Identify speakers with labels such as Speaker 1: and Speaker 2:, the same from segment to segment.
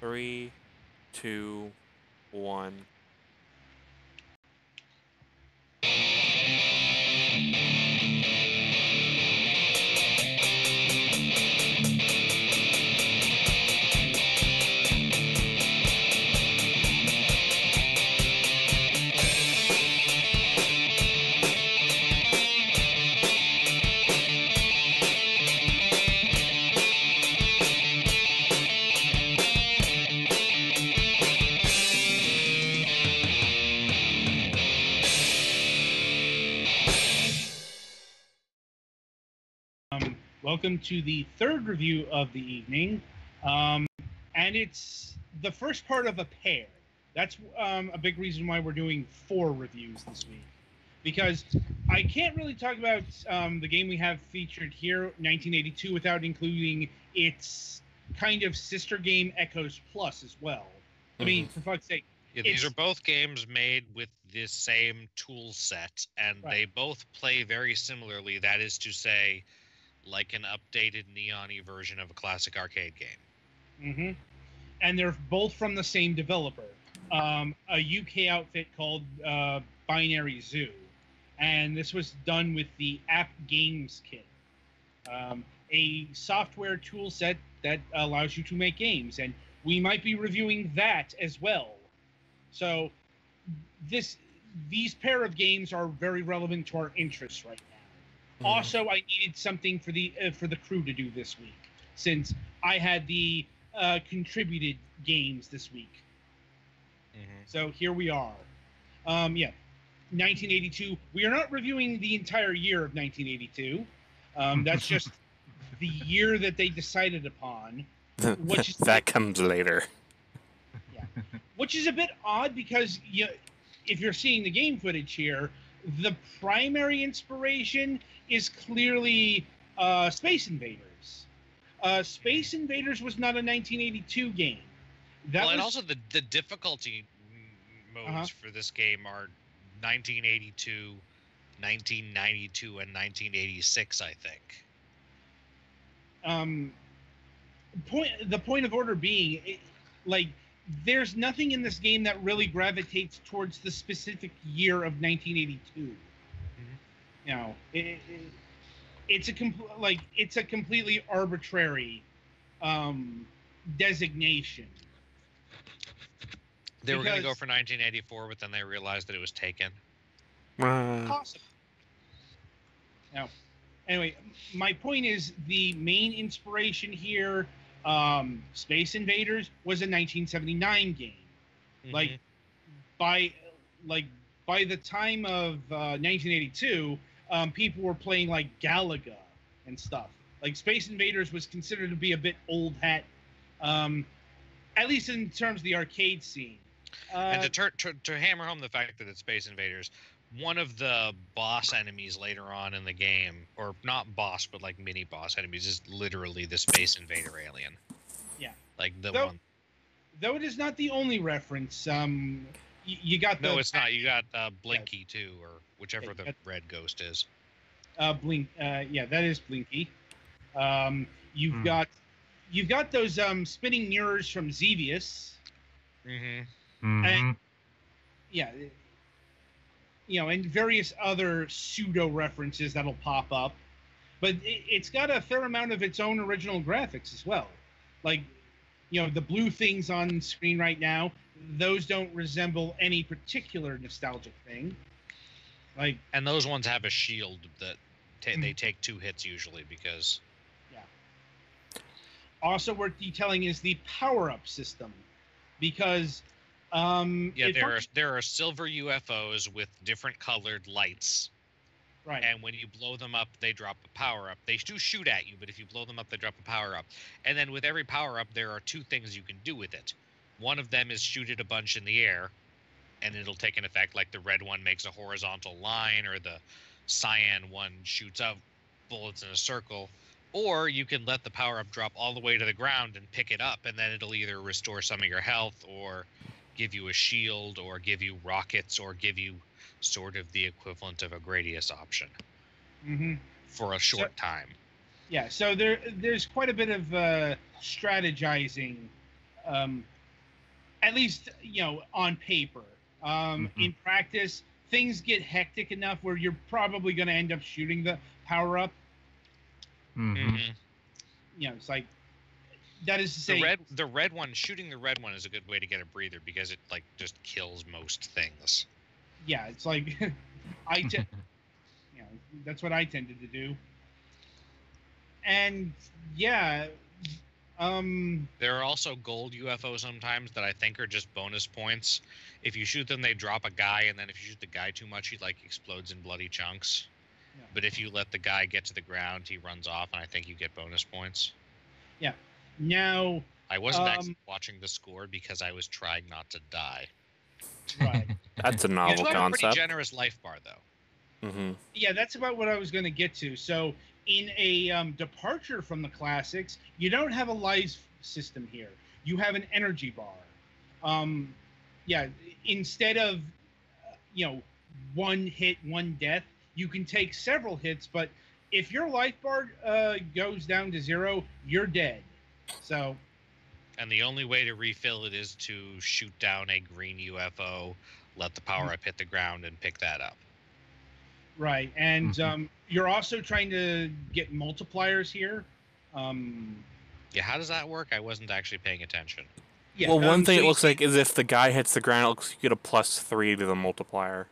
Speaker 1: 3, 2, 1.
Speaker 2: Welcome to the third review of the evening, and it's the first part of a pair. That's a big reason why we're doing 4 reviews this week, because I can't really talk about the game we have featured here, 1982, without including its kind of sister game, Echoes Plus, as well. I mean, for fuck's sake.
Speaker 3: Yeah, these are both games made with the same tool set, and they both play very similarly. That is to say, like an updated neon-y version of a classic arcade game.
Speaker 2: And they're both from the same developer, a UK outfit called Binary Zoo. And this was done with the App Games Kit, a software tool set that allows you to make games. And we might be reviewing that as well. So these pair of games are very relevant to our interests right now. Also, I needed something for the crew to do this week, since I had the contributed games this week. So here we are. 1982. We are not reviewing the entire year of 1982. That's just the year that they decided upon.
Speaker 1: That comes later.
Speaker 2: Yeah, which is a bit odd because if you're seeing the game footage here, the primary inspiration is clearly Space Invaders. Space Invaders was not a 1982 game.
Speaker 3: And also the difficulty modes for this game are 1982, 1992, and 1986, I think.
Speaker 2: The point of order being, there's nothing in this game that really gravitates towards the specific year of 1982. You know, it's a completely arbitrary designation.
Speaker 3: They were going to go for 1984, but then they realized that it was taken.
Speaker 2: Possible. Now, anyway, my point is the main inspiration here, Space Invaders, was a 1979 game. By the time of 1982, people were playing like Galaga and stuff. Like Space Invaders was considered to be a bit old hat, at least in terms of the arcade scene.
Speaker 3: And to hammer home the fact that it's Space Invaders, one of the boss enemies later on in the game, or not boss, but like mini boss enemies, is literally the Space Invader alien.
Speaker 2: Yeah.
Speaker 3: Like one.
Speaker 2: Though it is not the only reference. You got
Speaker 3: No, it's not. You got Blinky too, or whichever the red ghost is.
Speaker 2: Blink. Yeah, that is Blinky. You've got those spinning mirrors from Xevious. And, and various other pseudo references that'll pop up, but it's got a fair amount of its own original graphics as well. Like, the blue things on screen right now, those don't resemble any particular nostalgic thing.
Speaker 3: And those ones have a shield that they take 2 hits usually because.
Speaker 2: Yeah. Also worth detailing is the power-up system, because.
Speaker 3: There are silver UFOs with different colored lights.
Speaker 2: Right.
Speaker 3: And when you blow them up, they drop a power-up. They do shoot at you, but if you blow them up, they drop a power-up. And then with every power-up, there are 2 things you can do with it. One of them is shoot it a bunch in the air, and it'll take an effect, like the red one makes a horizontal line, or the cyan one shoots out bullets in a circle. Or you can let the power-up drop all the way to the ground and pick it up, and then it'll either restore some of your health, or give you a shield, or give you rockets, or give you sort of the equivalent of a Gradius option for a short time.
Speaker 2: Yeah, so there's quite a bit of strategizing at least on paper. In practice, things get hectic enough where you're probably going to end up shooting the power up. It's like that is to say
Speaker 3: the red one. Shooting the red one is a good way to get a breather because it like just kills most things.
Speaker 2: Yeah, it's like that's what I tended to do. And yeah.
Speaker 3: There are also gold UFOs sometimes that I think are just bonus points. If you shoot them, they drop a guy, and then if you shoot the guy too much, he like explodes in bloody chunks. Yeah. But if you let the guy get to the ground, he runs off, and I think you get bonus points.
Speaker 2: Yeah. Now
Speaker 3: I wasn't actually watching the score because I was trying not to die.
Speaker 2: Right.
Speaker 1: That's a novel concept.
Speaker 3: You have a pretty generous life bar, though.
Speaker 2: Yeah, that's about what I was going to get to. So, in a departure from the classics, you don't have a life system here. You have an energy bar. Instead of one hit, one death, you can take several hits. But if your life bar goes down to 0, you're dead. So.
Speaker 3: And the only way to refill it is to shoot down a green UFO, let the power up hit the ground, and pick that up.
Speaker 2: Right, and you're also trying to get multipliers here.
Speaker 3: Yeah, how does that work? I wasn't actually paying attention.
Speaker 1: Yeah, well, one thing it looks like is if the guy hits the ground, it looks like you get a +3 to the multiplier.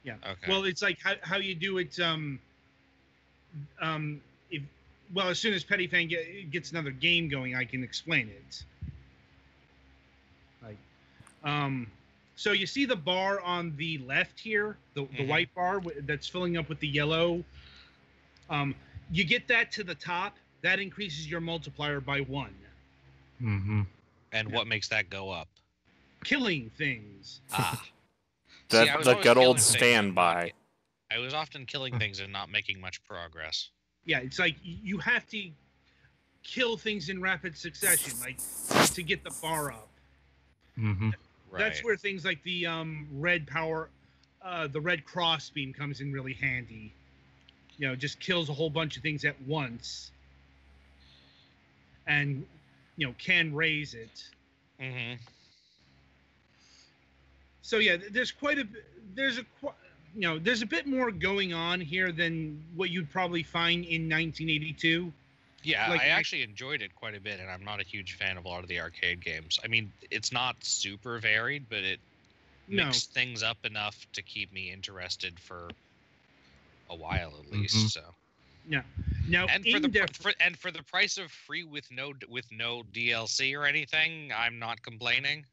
Speaker 2: Yeah. Okay. Well, it's like how you do it. As soon as Petty Fang gets another game going, I can explain it. So you see the bar on the left here, the white bar that's filling up with the yellow. You get that to the top, that increases your multiplier by 1.
Speaker 3: And what makes that go up?
Speaker 2: Killing things.
Speaker 1: That's the good old standby.
Speaker 3: I was often killing things and not making much progress.
Speaker 2: Yeah, it's like you have to kill things in rapid succession, like to get the bar up.
Speaker 3: Right.
Speaker 2: That's where things like the red power, the red cross beam comes in really handy. Just kills a whole bunch of things at once, and can raise it. So yeah, there's a bit more going on here than what you'd probably find in 1982.
Speaker 3: Yeah, I actually enjoyed it quite a bit, and I'm not a huge fan of a lot of the arcade games. I mean, it's not super varied, but it mixed things up enough to keep me interested for a while at least. So
Speaker 2: yeah, now
Speaker 3: and for the price of free with no DLC or anything, I'm not complaining.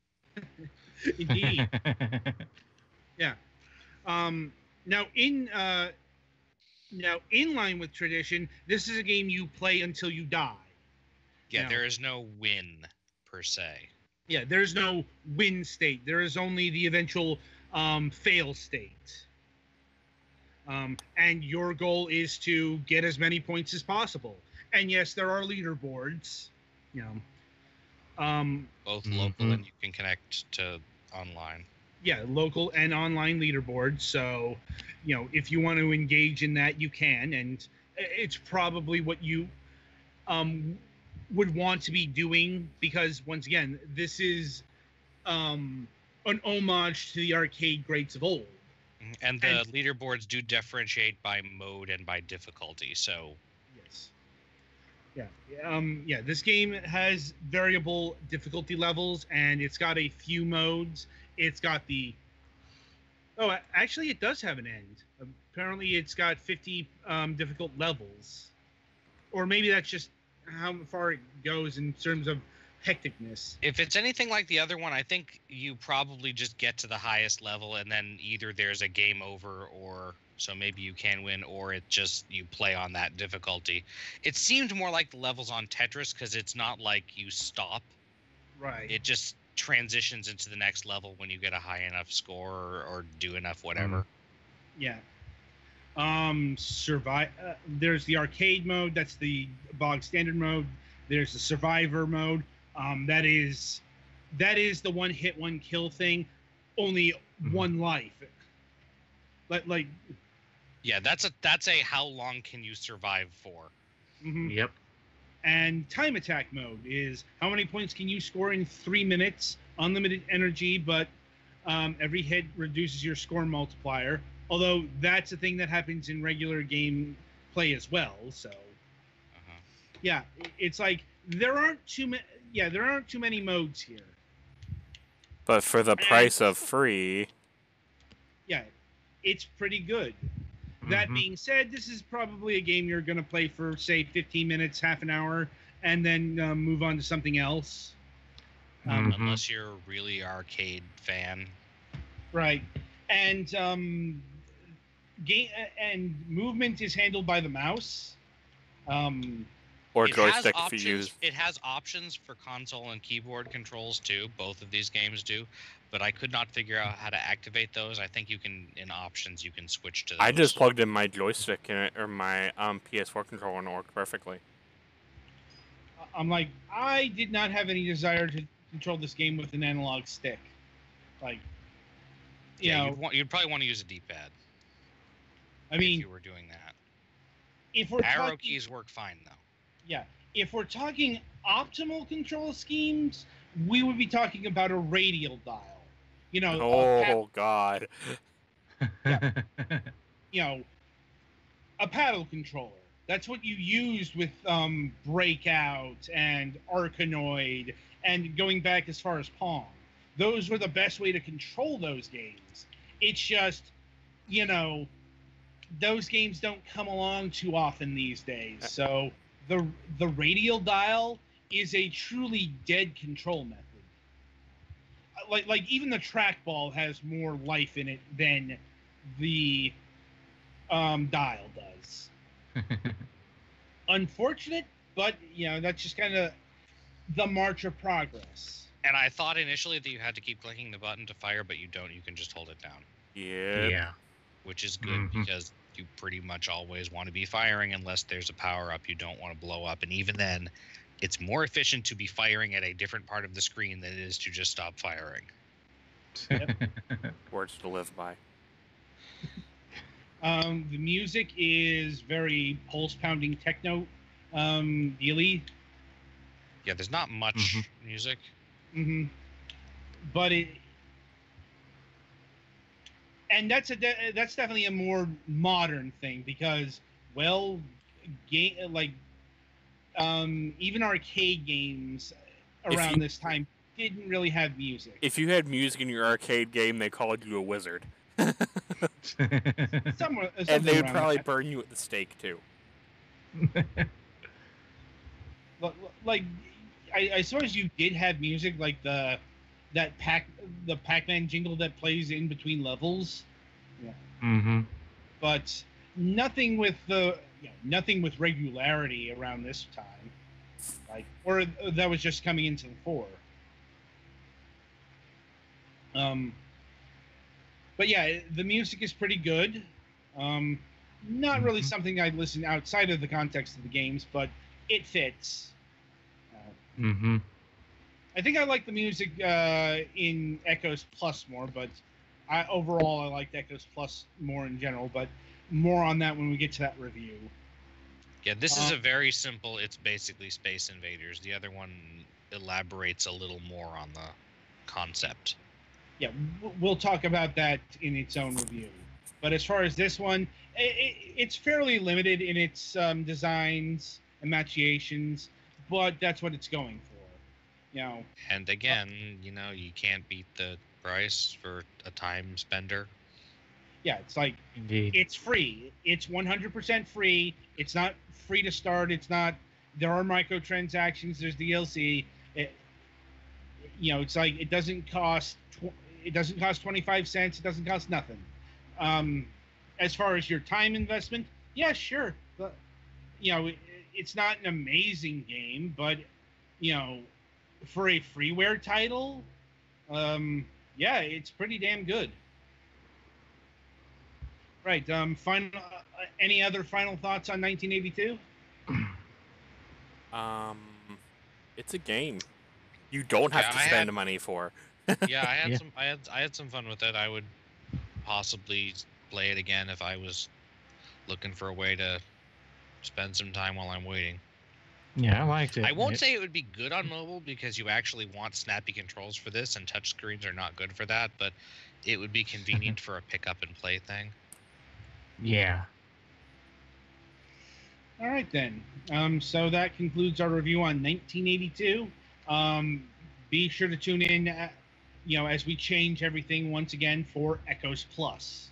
Speaker 2: Indeed. Yeah. Now in line with tradition, this is a game you play until you die.
Speaker 3: Yeah, there is no win per se.
Speaker 2: Yeah, there's no win state. There is only the eventual fail state. And your goal is to get as many points as possible. And yes, there are leaderboards.
Speaker 3: Both local and you can connect to online.
Speaker 2: Yeah, local and online leaderboards. So, if you want to engage in that, you can. And it's probably what you would want to be doing because, once again, this is an homage to the arcade greats of old.
Speaker 3: And the leaderboards do differentiate by mode and by difficulty. So,
Speaker 2: yes. Yeah. This game has variable difficulty levels, and it's got a few modes. It's got actually, it does have an end. Apparently, it's got 50 difficult levels. Or maybe that's just how far it goes in terms of hecticness.
Speaker 3: If it's anything like the other one, I think you probably just get to the highest level, and then either there's a game over, or so maybe you can win, or it just you play on that difficulty. It seemed more like the levels on Tetris because it's not like you stop.
Speaker 2: Right.
Speaker 3: It just transitions into the next level when you get a high enough score or do enough whatever.
Speaker 2: Yeah. There's the arcade mode. That's the bog standard mode. There's the survivor mode. That is the one hit, one kill thing. Only one life. Like.
Speaker 3: Yeah, that's a how long can you survive for?
Speaker 4: Yep.
Speaker 2: And time attack mode is how many points can you score in 3 minutes, unlimited energy, but every hit reduces your score multiplier. Although that's a thing that happens in regular game play as well. So, yeah, it's like there aren't too many. Yeah, there aren't too many modes here.
Speaker 1: But for the price of free,
Speaker 2: yeah, it's pretty good. That being said, this is probably a game you're going to play for, say, 15 minutes, half an hour, and then move on to something else.
Speaker 3: Unless you're a really arcade fan.
Speaker 2: Right. And game and movement is handled by the mouse.
Speaker 1: Or joystick if you use.
Speaker 3: It has options for console and keyboard controls too. Both of these games do, but I could not figure out how to activate those. I think you can, in options, you can switch to those.
Speaker 1: I just plugged in my joystick in it, or my PS4 controller, and it worked perfectly.
Speaker 2: I'm like, I did not have any desire to control this game with an analog stick. Like, you know,
Speaker 3: you'd probably want to use a D-pad.
Speaker 2: I mean,
Speaker 3: if you were doing that.
Speaker 2: If we're
Speaker 3: arrow keys work fine though.
Speaker 2: Yeah, if we're talking optimal control schemes, we would be talking about a radial dial. You know.
Speaker 1: Oh God.
Speaker 2: Yeah, you know, a paddle controller. That's what you used with Breakout and Arkanoid, and going back as far as Pong. Those were the best way to control those games. It's just, you know, those games don't come along too often these days. So the radial dial is a truly dead control method. Like even the trackball has more life in it than the dial does. Unfortunate, but you know, that's just kind of the march of progress.
Speaker 3: And I thought initially that you had to keep clicking the button to fire, but you don't. You can just hold it down.
Speaker 1: Yeah.
Speaker 3: Which is good because you pretty much always want to be firing unless there's a power-up you don't want to blow up. And even then, it's more efficient to be firing at a different part of the screen than it is to just stop firing.
Speaker 2: Yep.
Speaker 1: Words to live by.
Speaker 2: The music is very pulse-pounding techno dealy.
Speaker 3: Yeah, there's not much music.
Speaker 2: But it... And that's definitely a more modern thing because, well, even arcade games around this time didn't really have music.
Speaker 1: If you had music in your arcade game, they called you a wizard.
Speaker 2: Somewhere
Speaker 1: and they would probably burn you at the stake too.
Speaker 2: Like, I suppose you did have music like the Pac-Man jingle that plays in between levels. Yeah. But nothing with regularity around this time. Like, or that was just coming into the fore. But yeah, the music is pretty good. Not really something I'd listen outside of the context of the games, but it fits. I think I like the music in Echoes Plus more, but overall I liked Echoes Plus more in general, but more on that when we get to that review.
Speaker 3: Yeah, this is a very simple, it's basically Space Invaders. The other one elaborates a little more on the concept.
Speaker 2: Yeah, we'll talk about that in its own review. But as far as this one, it's fairly limited in its designs and machinations, but that's what it's going for. You know.
Speaker 3: And again, you know, you can't beat the price for a time spender.
Speaker 2: Yeah, it's like, it's free. It's 100% free. It's not free to start. It's not, there are microtransactions. There's DLC. You know, it's like, it doesn't cost 25 cents. It doesn't cost nothing. As far as your time investment, yeah, sure. But, you know, it's not an amazing game, but, you know, for a freeware title, yeah, it's pretty damn good. Right. Any other final thoughts on 1982?
Speaker 1: It's a game. You don't have to spend money for.
Speaker 3: Yeah, I had some fun with it. I would possibly play it again if I was looking for a way to spend some time while I'm waiting.
Speaker 4: Yeah, I liked it.
Speaker 3: I won't say it would be good on mobile because you actually want snappy controls for this, and touchscreens are not good for that, but it would be convenient for a pick up and play thing.
Speaker 4: Yeah.
Speaker 2: All right, then. So that concludes our review on 1982. Be sure to tune in, as we change everything once again for Echoes Plus.